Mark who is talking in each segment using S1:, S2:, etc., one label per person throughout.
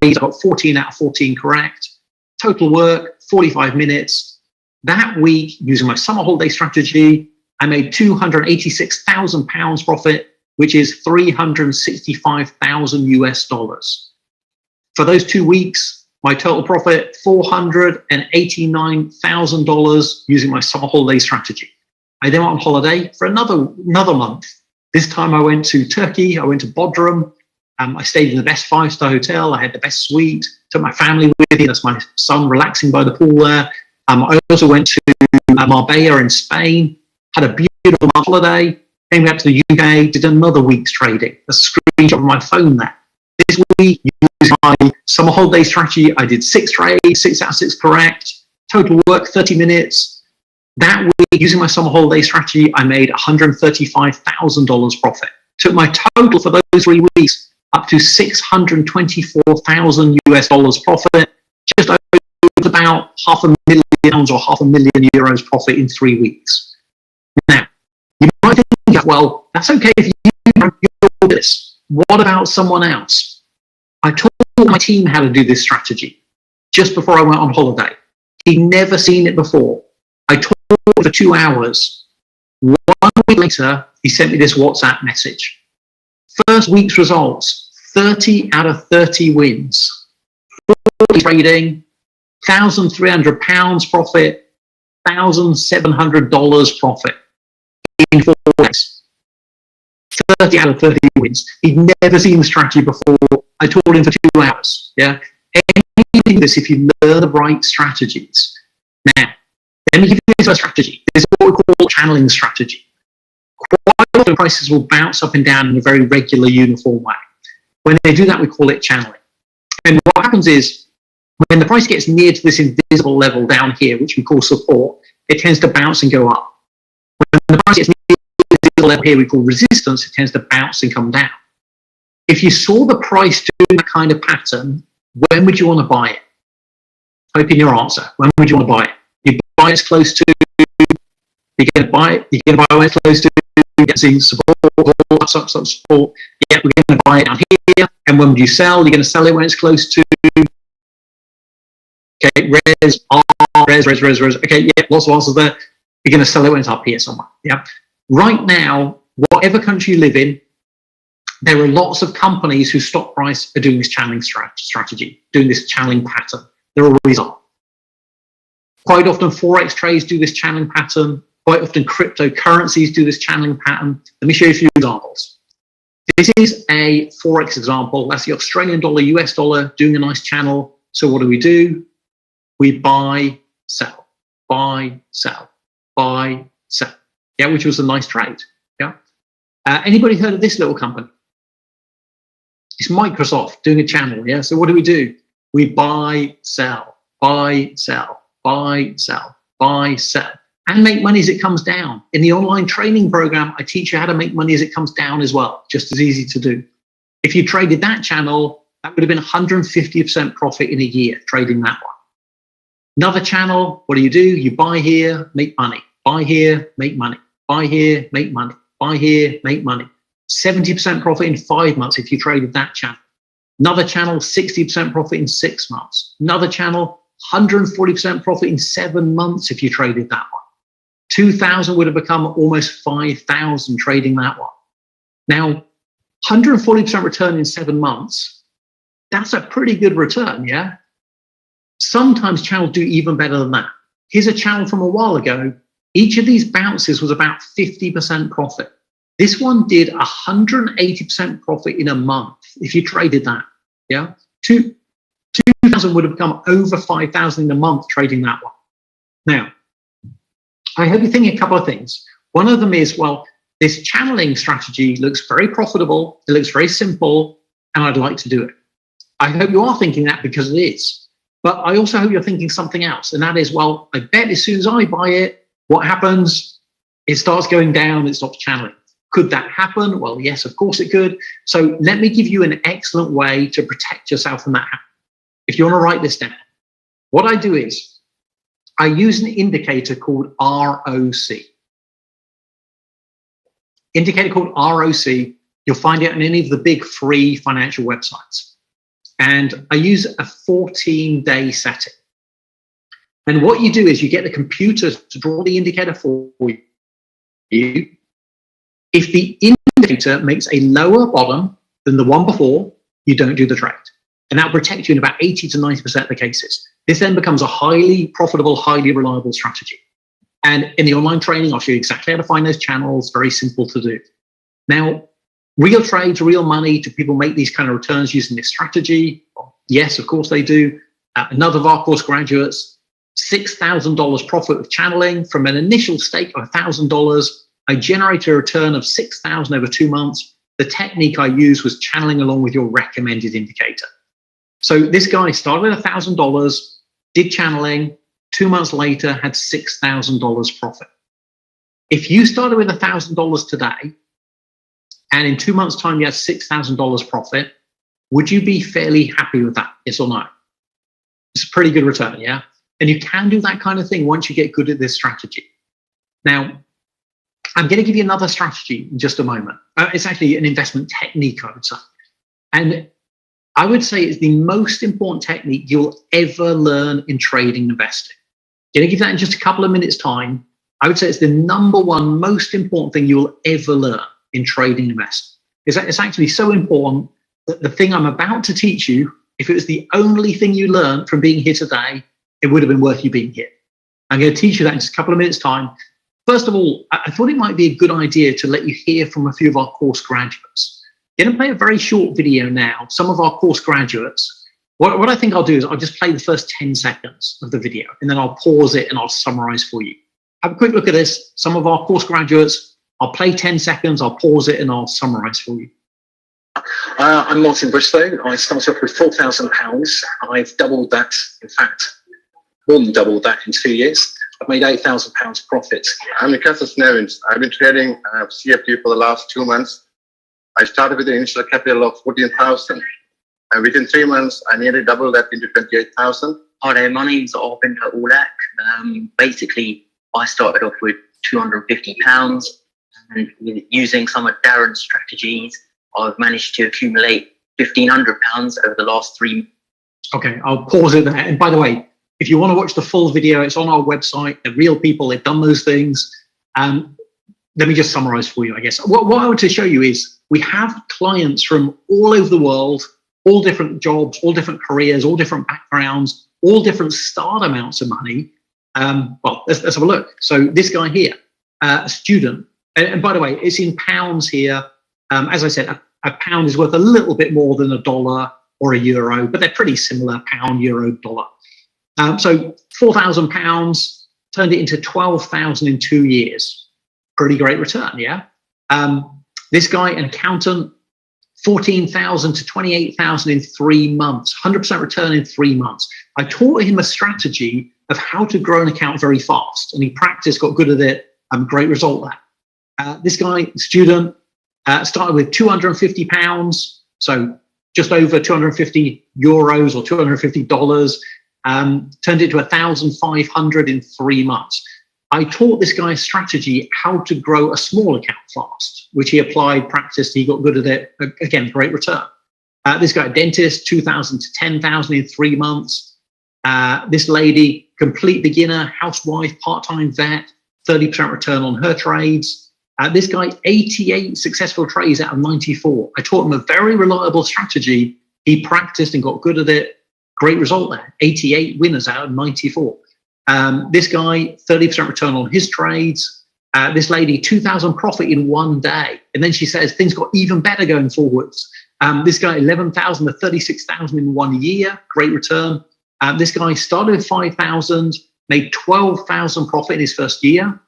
S1: I got 14 out of 14 correct. Total work, 45 minutes. That week, using my summer holiday strategy, I made £286,000 profit, which is 365,000 US dollars. For those 2 weeks, my total profit, $489,000 using my summer holiday strategy. I then went on holiday for another month. This time I went to Turkey, I went to Bodrum. I stayed in the best 5-star hotel. I had the best suite, took my family with me. That's my son relaxing by the pool there. I also went to Marbella in Spain, had a beautiful holiday, came back to the UK, did another week's trading. A screenshot of my phone there. This week, using my summer holiday strategy, I did 6 trades, 6 out of 6 correct, total work 30 minutes. That week, using my summer holiday strategy, I made $135,000 profit. Took my total for those 3 weeks up to 624,000 US dollars profit, just over about £500,000 or €500,000 profit in 3 weeks. Now, you might think, well, that's okay if you do this. What about someone else? I taught my team how to do this strategy just before I went on holiday. He'd never seen it before. I taught for 2 hours. 1 week later, he sent me this WhatsApp message. First week's results, 30 out of 30 wins. 40 trading, £1,300 profit, $1,700 profit in 4 days. 30 out of 30 wins. He'd never seen the strategy before. I taught him for 2 hours. Yeah. Anything this if you learn the right strategies. Now, let me give you a strategy. This is what we call channeling strategy. Quite often prices will bounce up and down in a very regular, uniform way. When they do that, we call it channeling. And what happens is, when the price gets near to this invisible level down here, which we call support, it tends to bounce and go up. When the price gets near to this invisible level here, we call resistance, it tends to bounce and come down. If you saw the price doing that kind of pattern, when would you want to buy it? Type in your answer. When would you want to buy it? You buy it close to, you're going to buy it, you're going to buy it close to, you get some support, some support. Yeah, we're going to buy it down here. And when would you sell? You're going to sell it when it's close to, okay, res. Okay, yeah, lots of answers there. You're going to sell it when it's up here somewhere. Yeah. Right now, whatever country you live in, there are lots of companies whose stock price are doing this channeling strategy, doing this channeling pattern. There always are. Quite often, Forex trades do this channeling pattern. Quite often, cryptocurrencies do this channeling pattern. Let me show you a few examples. This is a Forex example. That's the Australian dollar, US dollar, doing a nice channel. So what do? We buy, sell, buy, sell, buy, sell. Yeah, which was a nice trade. Yeah. Anybody heard of this little company? It's Microsoft doing a channel. Yeah. So what do? We buy, sell, buy, sell, buy, sell, buy, sell, and make money as it comes down. In the online training program, I teach you how to make money as it comes down as well. Just as easy to do. If you traded that channel, that would have been 150% profit in a year trading that one. Another channel, what do? You buy here, make money. Buy here, make money. Buy here, make money. Buy here, make money. 70% profit in 5 months if you traded that channel. Another channel, 60% profit in 6 months. Another channel, 140% profit in 7 months if you traded that one. 2,000 would have become almost 5,000 trading that one. Now, 140% return in 7 months, that's a pretty good return, yeah? Sometimes channels do even better than that. Here's a channel from a while ago. Each of these bounces was about 50% profit. This one did 180% profit in a month if you traded that. Yeah, 2,000 would have become over 5,000 in a month trading that one. Now, I hope you're thinking a couple of things. One of them is, well, this channeling strategy looks very profitable. It looks very simple, and I'd like to do it. I hope you are thinking that because it is. But I also hope you're thinking something else, and that is, well, I bet as soon as I buy it, what happens? It starts going down, it stops channeling. Could that happen? Well, yes, of course it could. So let me give you an excellent way to protect yourself from that happening. If you want to write this down, what I do is I use an indicator called ROC. Indicator called ROC, you'll find it on any of the big free financial websites. And I use a 14-day setting. And what you do is you get the computer to draw the indicator for you. If the indicator makes a lower bottom than the one before, you don't do the trade. And that will protect you in about 80 to 90% of the cases. This then becomes a highly profitable, highly reliable strategy. And in the online training, I'll show you exactly how to find those channels. Very simple to do. Now, real trades, real money, do people make these kind of returns using this strategy? Yes, of course they do. Another of our course graduates, $6,000 profit of channeling from an initial stake of $1,000. I generated a return of $6,000 over 2 months. The technique I used was channeling along with your recommended indicator. So this guy started with $1,000, did channeling, 2 months later had $6,000 profit. If you started with $1,000 today, and in 2 months' time you had $6,000 profit, would you be fairly happy with that? Yes or no? It's a pretty good return, yeah? And you can do that kind of thing once you get good at this strategy. Now, I'm going to give you another strategy in just a moment. It's actually an investment technique, I would say. And I would say it's the most important technique you'll ever learn in trading and investing. I'm going to give that in just a couple of minutes' time. I would say it's the number one most important thing you'll ever learn in trading and investing. It's actually so important that the thing I'm about to teach you, if it was the only thing you learned from being here today, it would have been worth you being here. I'm going to teach you that in just a couple of minutes' time. First of all, I thought it might be a good idea to let you hear from a few of our course graduates. I'm going to play a very short video now. Some of our course graduates, what I think I'll do is I'll just play the first 10 seconds of the video, and then I'll pause it and I'll summarize for you. Have a quick look at this. Some of our course graduates, I'll play 10 seconds, I'll pause it, and I'll summarize for you. I'm Martin Bristow. I started off with £4,000. I've doubled that, in fact, more than doubled that in 2 years. I've made £8,000 profit.
S2: I'm Nicholas Nevins. I've been trading CFD for the last 2 months. I started with an initial capital of 14,000. And within 3 months, I nearly doubled that into 28,000.
S3: Hi there, my name's Arvinder Orlak. Basically, I started off with £250, and using some of Daren's strategies, I've managed to accumulate £1,500 over the last 3 months.
S1: Okay, I'll pause it there. And by the way, if you want to watch the full video, it's on our website. They're real people, they've done those things. Let me just summarize for you, I guess. What I want to show you is we have clients from all over the world, all different jobs, all different careers, all different backgrounds, all different start amounts of money. Well, let's have a look. So this guy here, a student, and by the way, it's in pounds here. As I said, a pound is worth a little bit more than $1 or €1, but they're pretty similar, pound, euro, dollar. So £4,000 turned it into 12,000 in 2 years. Pretty great return, yeah? This guy, an accountant, 14,000 to 28,000 in 3 months, 100% return in 3 months. I taught him a strategy of how to grow an account very fast, and he practiced, got good at it, great result there. This guy, student, started with £250, so just over 250 euros or $250, turned it to 1,500 in 3 months. I taught this guy a strategy how to grow a small account fast, which he applied, practiced, he got good at it. Again, great return. This guy, a dentist, 2,000 to 10,000 in 3 months. This lady, complete beginner, housewife, part-time vet, 30% return on her trades. This guy, 88 successful trades out of 94. I taught him a very reliable strategy. He practiced and got good at it. Great result there, 88 winners out of 94. This guy, 30% return on his trades. This lady, 2,000 profit in 1 day. And then she says things got even better going forwards. This guy, 11,000 to 36,000 in 1 year. Great return. This guy started with 5,000, made 12,000 profit in his first year.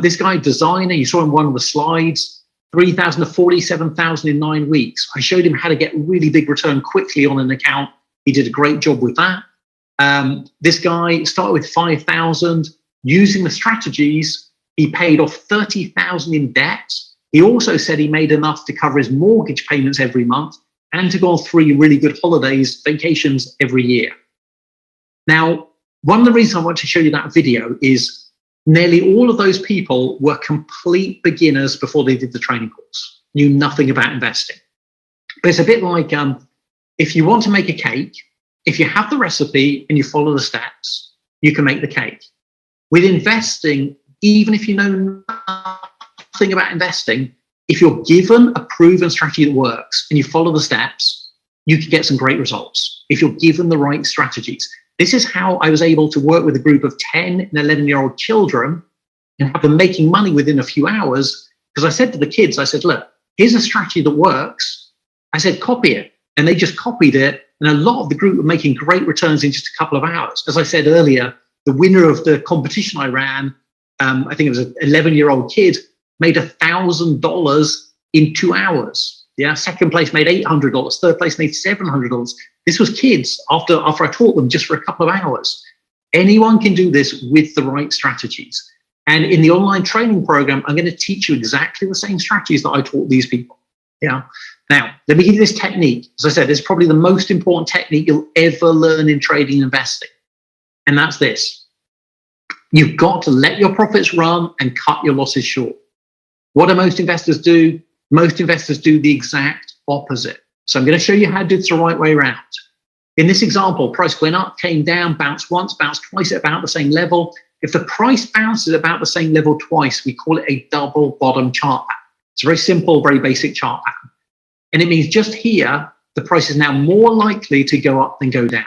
S1: This guy, designer, you saw in one of the slides, 3,000 to 47,000 in 9 weeks. I showed him how to get really big return quickly on an account. He did a great job with that. This guy started with 5,000. Using the strategies, he paid off 30,000 in debt. He also said he made enough to cover his mortgage payments every month and to go on 3 really good holidays, vacations every year. Now, one of the reasons I want to show you that video is nearly all of those people were complete beginners before they did the training course, knew nothing about investing. But it's a bit like if you want to make a cake, if you have the recipe and you follow the steps, you can make the cake. With investing, even if you know nothing about investing, if you're given a proven strategy that works and you follow the steps, you can get some great results if you're given the right strategies. This is how I was able to work with a group of 10 and 11-year-old children and have them making money within a few hours. Because I said to the kids, I said, look, here's a strategy that works. I said, copy it. And they just copied it. And a lot of the group were making great returns in just a couple of hours. As I said earlier, the winner of the competition I ran, I think it was an 11-year-old kid, made $1,000 in 2 hours. Yeah, second place made $800. Third place made $700. This was kids after I taught them just for a couple of hours. Anyone can do this with the right strategies. And in the online training program, I'm going to teach you exactly the same strategies that I taught these people. Yeah. Now, let me give you this technique. As I said, it's probably the most important technique you'll ever learn in trading and investing. And that's this. You've got to let your profits run and cut your losses short. What do most investors do? Most investors do the exact opposite. So I'm going to show you how to do this the right way around. In this example, price went up, came down, bounced once, bounced twice at about the same level. If the price bounces about the same level twice, we call it a double bottom chart pattern. It's a very simple, very basic chart pattern. And it means just here, the price is now more likely to go up than go down.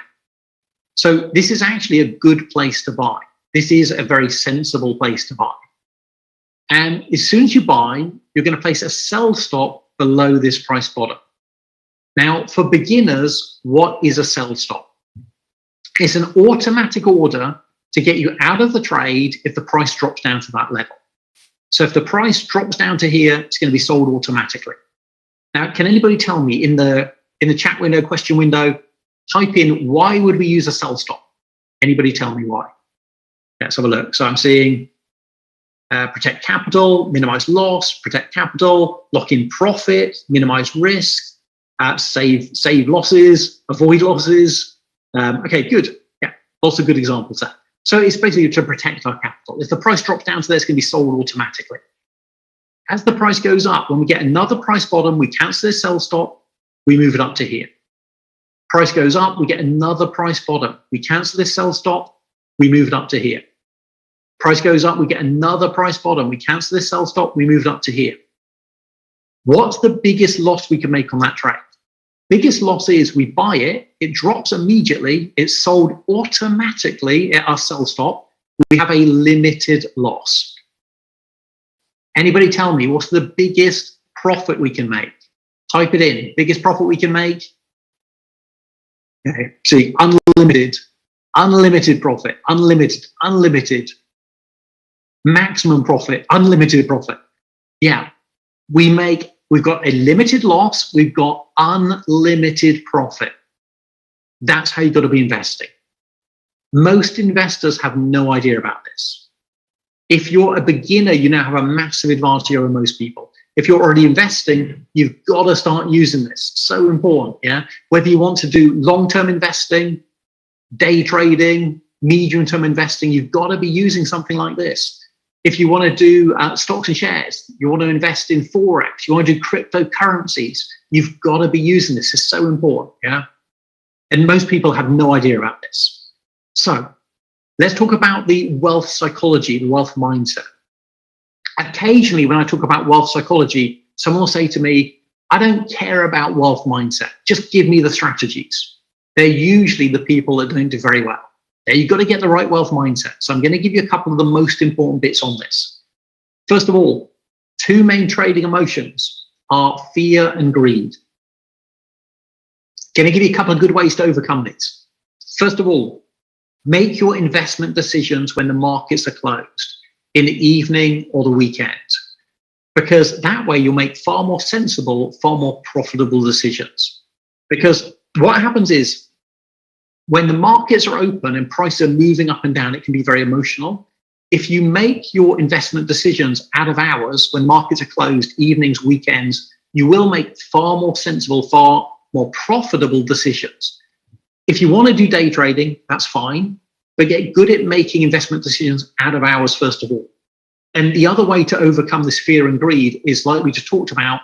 S1: So this is actually a good place to buy. This is a very sensible place to buy. And as soon as you buy, you're going to place a sell stop below this price bottom. Now, for beginners, what is a sell stop? It's an automatic order to get you out of the trade if the price drops down to that level. So if the price drops down to here, it's going to be sold automatically. Now, can anybody tell me in the chat window, question window, type in why would we use a sell stop? Anybody tell me why? Let's have a look. So I'm seeing protect capital, minimize loss, protect capital, lock in profit, minimize risk, save losses, avoid losses. Okay, good. Yeah, lots of good examples there. So it's basically to protect our capital. If the price drops down to there, it's going to be sold automatically. As the price goes up, when we get another price bottom, we cancel this sell stop, we move it up to here. Price goes up, we get another price bottom. We cancel this sell stop, we move it up to here. Price goes up, we get another price bottom. We cancel this sell stop, we move it up to here. What's the biggest loss we can make on that trade? Biggest loss is we buy it, it drops immediately, it's sold automatically at our sell stop. We have a limited loss. Anybody tell me what's the biggest profit we can make? Type it in. Biggest profit we can make? Okay, see, unlimited profit, unlimited. Maximum profit, unlimited profit. Yeah, we've got a limited loss, we've got unlimited profit. That's how you've got to be investing. Most investors have no idea about this. If you're a beginner, you now have a massive advantage over most people. If you're already investing, you've got to start using this. So important, yeah? Whether you want to do long-term investing, day trading, medium-term investing, you've got to be using something like this. If you want to do stocks and shares, you want to invest in Forex, you want to do cryptocurrencies, you've got to be using this. It's so important, yeah? And most people have no idea about this. So let's talk about the wealth psychology, the wealth mindset. Occasionally, when I talk about wealth psychology, someone will say to me, I don't care about wealth mindset. Just give me the strategies. They're usually the people that don't do very well. You've got to get the right wealth mindset. So I'm going to give you a couple of the most important bits on this. First of all, two main trading emotions are fear and greed. Going to give you a couple of good ways to overcome these. First of all, make your investment decisions when the markets are closed, in the evening or the weekend, because that way you'll make far more sensible, far more profitable decisions. Because what happens is, when the markets are open and prices are moving up and down, it can be very emotional. If you make your investment decisions out of hours, when markets are closed, evenings, weekends, you will make far more sensible, far more profitable decisions. If you want to do day trading, that's fine, but get good at making investment decisions out of hours first of all. And the other way to overcome this fear and greed is, like we just talked about,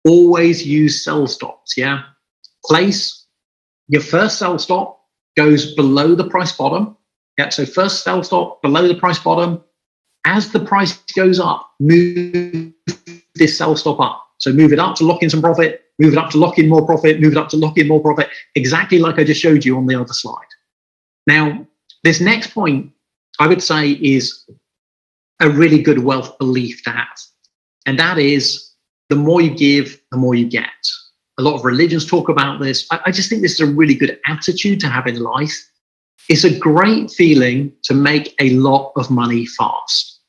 S1: always use sell stops, yeah? Place your first sell stop goes below the price bottom. Yeah, so first sell stop below the price bottom. As the price goes up, move this sell stop up. So move it up to lock in some profit, move it up to lock in more profit, move it up to lock in more profit, exactly like I just showed you on the other slide. Now, this next point, I would say, is a really good wealth belief to have. And that is, the more you give, the more you get. A lot of religions talk about this. I just think this is a really good attitude to have in life. It's a great feeling to make a lot of money fast.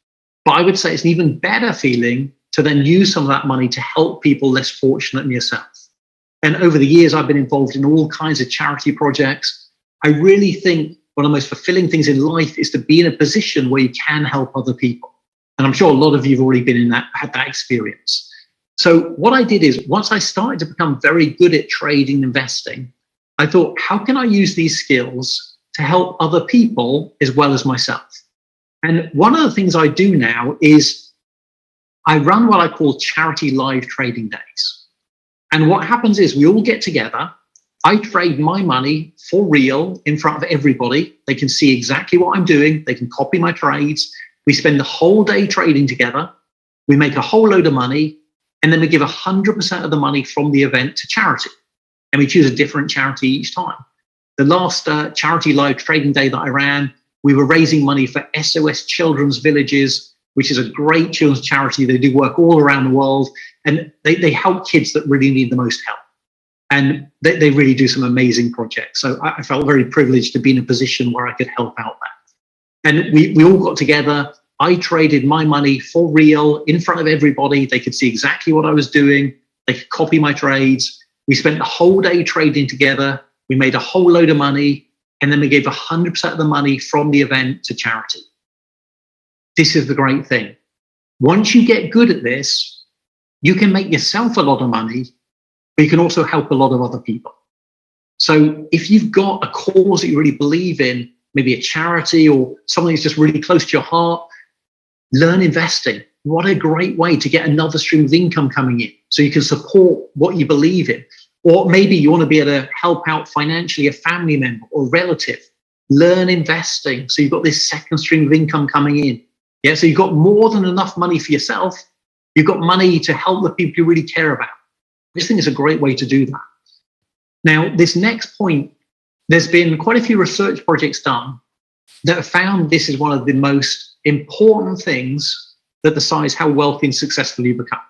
S1: But I would say it's an even better feeling to then use some of that money to help people less fortunate than yourself. And over the years, I've been involved in all kinds of charity projects. I really think one of the most fulfilling things in life is to be in a position where you can help other people. And I'm sure a lot of you have already been in that, had that experience. So what I did is, once I started to become very good at trading and investing, I thought, how can I use these skills to help other people as well as myself? And one of the things I do now is I run what I call charity live trading days. And what happens is we all get together. I trade my money for real in front of everybody. They can see exactly what I'm doing. They can copy my trades. We spend the whole day trading together. We make a whole load of money. And then we give 100% of the money from the event to charity. And we choose a different charity each time. The last charity live trading day that I ran, we were raising money for SOS Children's Villages, which is a great children's charity. They do work all around the world. And they help kids that really need the most help. And they really do some amazing projects. So I felt very privileged to be in a position where I could help out that. And we all got together. I traded my money for real in front of everybody. They could see exactly what I was doing. They could copy my trades. We spent the whole day trading together. We made a whole load of money. And then we gave 100% of the money from the event to charity. This is the great thing. Once you get good at this, you can make yourself a lot of money, but you can also help a lot of other people. So if you've got a cause that you really believe in, maybe a charity or something that's just really close to your heart, learn investing. What a great way to get another stream of income coming in so you can support what you believe in. Or maybe you want to be able to help out financially a family member or relative. Learn investing so you've got this second stream of income coming in. Yeah, so you've got more than enough money for yourself. You've got money to help the people you really care about. This thing is a great way to do that. Now, this next point, there's been quite a few research projects done that have found this is one of the most important things that decides how wealthy and successful you become.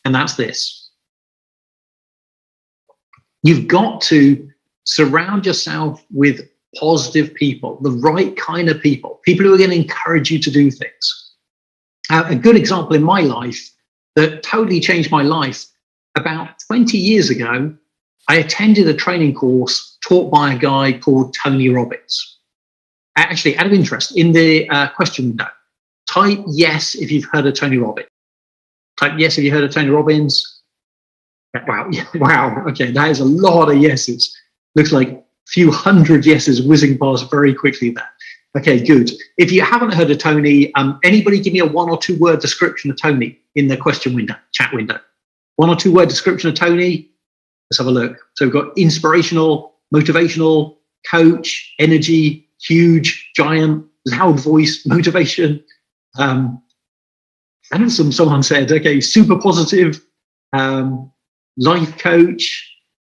S1: And that's this. You've got to surround yourself with positive people, the right kind of people who are going to encourage you to do things. A good example in my life that totally changed my life, about 20 years ago, I attended a training course taught by a guy called Tony Robbins. Actually, out of interest, in the question window, type yes if you've heard of Tony Robbins. Type yes if you've heard of Tony Robbins. Wow, yeah, wow, okay, that is a lot of yeses. Looks like a few hundred yeses whizzing past very quickly there. Okay, good. If you haven't heard of Tony, anybody give me a 1 or 2 word description of Tony in the question window, chat window. 1 or 2 word description of Tony. Let's have a look. So we've got inspirational, motivational, coach, energy, huge, giant, loud voice, motivation. And someone said, okay, super positive, life coach.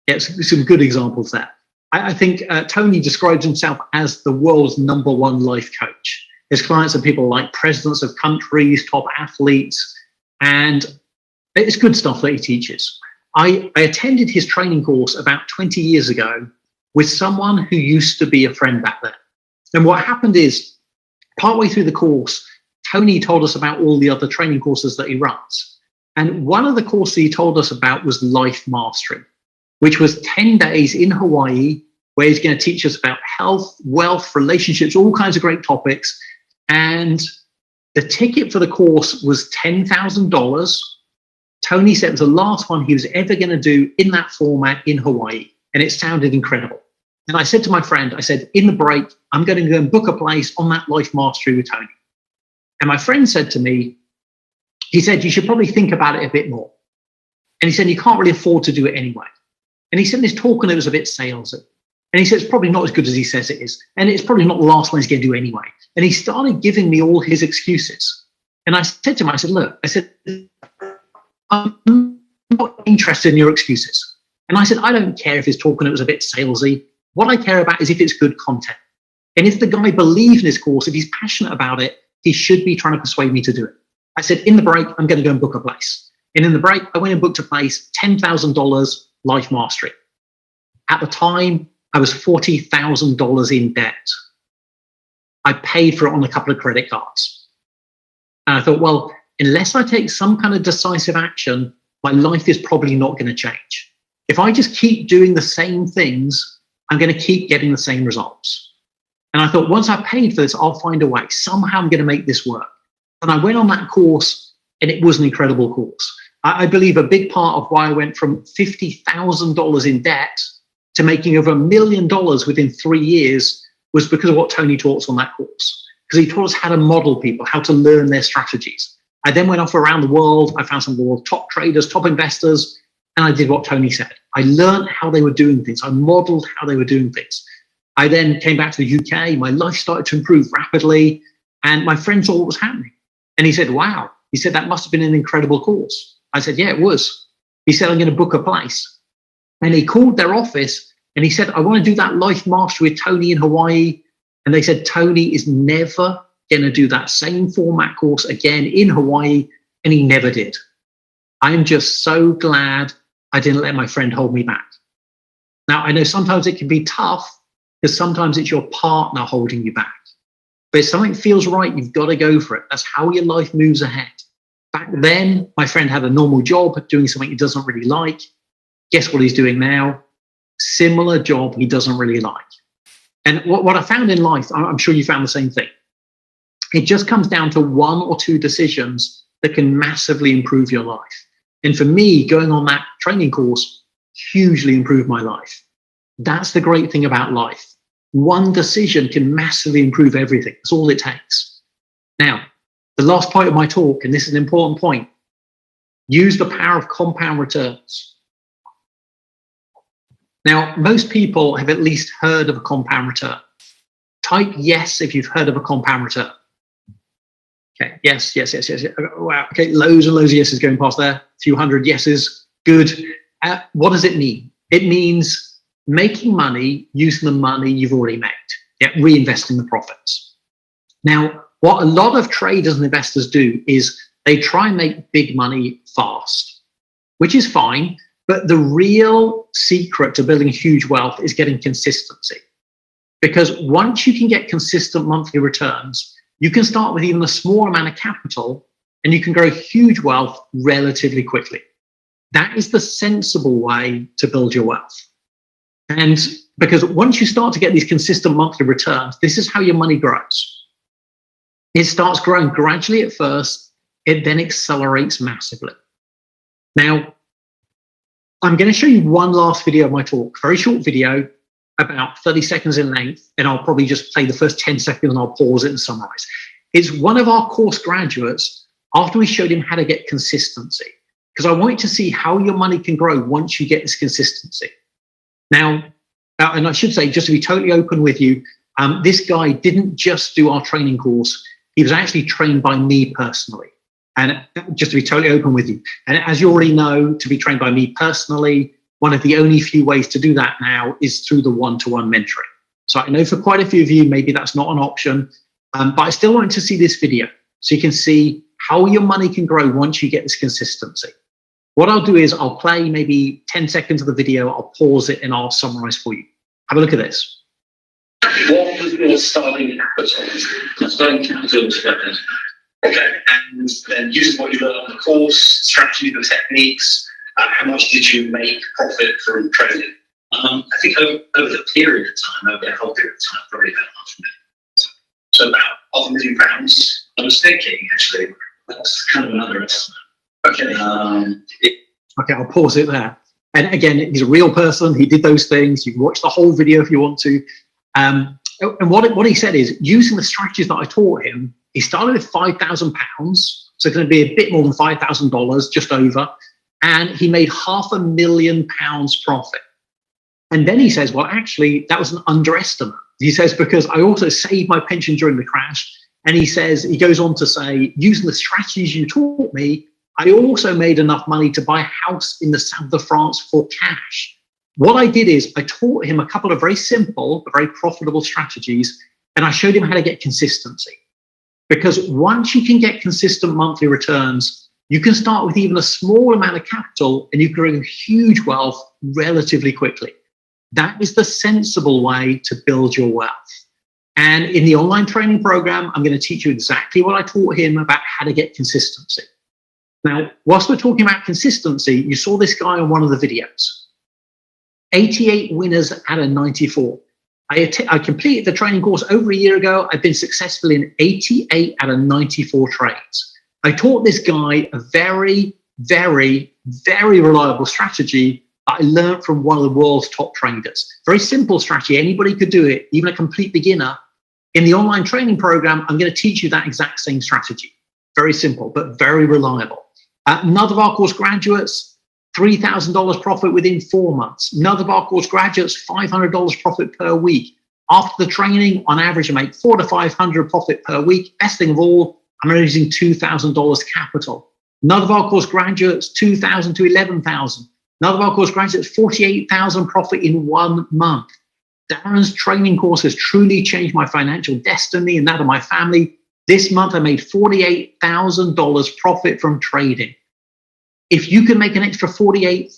S1: Yeah, some good examples there. I think Tony describes himself as the world's #1 life coach. His clients are people like presidents of countries, top athletes, and it's good stuff that he teaches. I attended his training course about 20 years ago with someone who used to be a friend back then. And what happened is, partway through the course, Tony told us about all the other training courses that he runs. And one of the courses he told us about was Life Mastery, which was 10 days in Hawaii, where he's going to teach us about health, wealth, relationships, all kinds of great topics. And the ticket for the course was $10,000. Tony said it was the last one he was ever going to do in that format in Hawaii. And it sounded incredible. And I said to my friend, I said, in the break, I'm going to go and book a place on that Life Mastery with Tony. And my friend said to me, he said, you should probably think about it a bit more. And he said, you can't really afford to do it anyway. And he said this talk and it was a bit salesy. And he said, it's probably not as good as he says it is. And it's probably not the last one he's going to do anyway. And he started giving me all his excuses. And I said to him, I said, look, I said, I'm not interested in your excuses. And I said, I don't care if his talk and it was a bit salesy. What I care about is if it's good content. And if the guy believes in his course, if he's passionate about it, he should be trying to persuade me to do it. I said, in the break, I'm going to go and book a place. And in the break, I went and booked a place, $10,000 life mastery. At the time, I was $40,000 in debt. I paid for it on a couple of credit cards. And I thought, well, unless I take some kind of decisive action, my life is probably not going to change. If I just keep doing the same things, I'm going to keep getting the same results. And I thought, once I paid for this, I'll find a way. Somehow I'm going to make this work. And I went on that course, and it was an incredible course. I believe a big part of why I went from $50,000 in debt to making over $1 million within 3 years was because of what Tony taught us on that course. Because he taught us how to model people, how to learn their strategies. I then went off around the world. I found some of the world's top traders, top investors, and I did what Tony said. I learned how they were doing things. I modeled how they were doing things. I then came back to the UK. My life started to improve rapidly, and my friend saw what was happening. And he said, wow. He said, that must have been an incredible course. I said, yeah, it was. He said, I'm going to book a place. And he called their office and he said, I want to do that life mastery with Tony in Hawaii. And they said, Tony is never going to do that same format course again in Hawaii. And he never did. I'm just so glad I didn't let my friend hold me back. Now, I know sometimes it can be tough because sometimes it's your partner holding you back. But if something feels right, you've got to go for it. That's how your life moves ahead. Back then, my friend had a normal job doing something he doesn't really like. Guess what he's doing now? Similar job he doesn't really like. And what I found in life, I'm sure you found the same thing. It just comes down to 1 or 2 decisions that can massively improve your life. And for me, going on that training course hugely improved my life. That's the great thing about life. One decision can massively improve everything. That's all it takes. Now, the last point of my talk, and this is an important point, use the power of compound returns. Now, most people have at least heard of a compound return. Type yes if you've heard of a compound return. Okay, yes. Wow, okay, loads and loads of yeses going past there. A few hundred yeses, good. What does it mean? It means making money using the money you've already made, reinvesting the profits. Now, what a lot of traders and investors do is they try and make big money fast, which is fine. But the real secret to building huge wealth is getting consistency. Because once you can get consistent monthly returns, you can start with even a small amount of capital and you can grow huge wealth relatively quickly. That is the sensible way to build your wealth. And because once you start to get these consistent monthly returns, this is how your money grows. It starts growing gradually at first, it then accelerates massively. Now, I'm going to show you one last video of my talk, very short video, about 30 seconds in length, and I'll probably just play the first 10 seconds and I'll pause it and summarize. It's one of our course graduates after we showed him how to get consistency, because I want you to see how your money can grow once you get this consistency. Now, and I should say, just to be totally open with you, this guy didn't just do our training course. He was actually trained by me personally. And just to be totally open with you, and as you already know, to be trained by me personally, one of the only few ways to do that now is through the one-to-one mentoring. So I know for quite a few of you, maybe that's not an option, but I still want to see this video so you can see how your money can grow once you get this consistency. What I'll do is I'll play maybe 10 seconds of the video, I'll pause it, and I'll summarize for you. Have a look at this. What was your starting capital? Starting capital was okay, and then using what you learned on the course, strategies and techniques, how much did you make profit from trading? I think over the period of time, over the whole period of time, probably about £500,000. So about £500,000. I was thinking, actually, that's kind of another estimate. Okay. Okay, I'll pause it there. And again, he's a real person. He did those things. You can watch the whole video if you want to. And what he said is, using the strategies that I taught him, he started with £5,000, so it's going to be a bit more than $5,000, just over, and he made £500,000 profit. And then he says, well, actually, that was an underestimate. He says, because I also saved my pension during the crash. And he says, he goes on to say, using the strategies you taught me, I also made enough money to buy a house in the south of France for cash. What I did is I taught him a couple of very simple, but very profitable strategies, and I showed him how to get consistency. Because once you can get consistent monthly returns, you can start with even a small amount of capital and you can bring huge wealth relatively quickly. That is the sensible way to build your wealth. And in the online training program, I'm going to teach you exactly what I taught him about how to get consistency. Now, whilst we're talking about consistency, you saw this guy on one of the videos. 88 winners out of 94. I completed the training course over a year ago. I've been successful in 88 out of 94 trades. I taught this guy a very, very, very reliable strategy that I learned from one of the world's top traders. Very simple strategy. Anybody could do it, even a complete beginner. In the online training program, I'm going to teach you that exact same strategy. Very simple, but very reliable. None of our course graduates, $3,000 profit within 4 months. None of our course graduates, $500 profit per week. After the training, on average, I make $400 to $500 profit per week. Best thing of all, I'm raising $2,000 capital. None of our course graduates, $2,000 to $11,000. None of our course graduates, $48,000 profit in 1 month. Daren's training course has truly changed my financial destiny and that of my family. This month, I made $48,000 profit from trading. If you can make an extra $48,000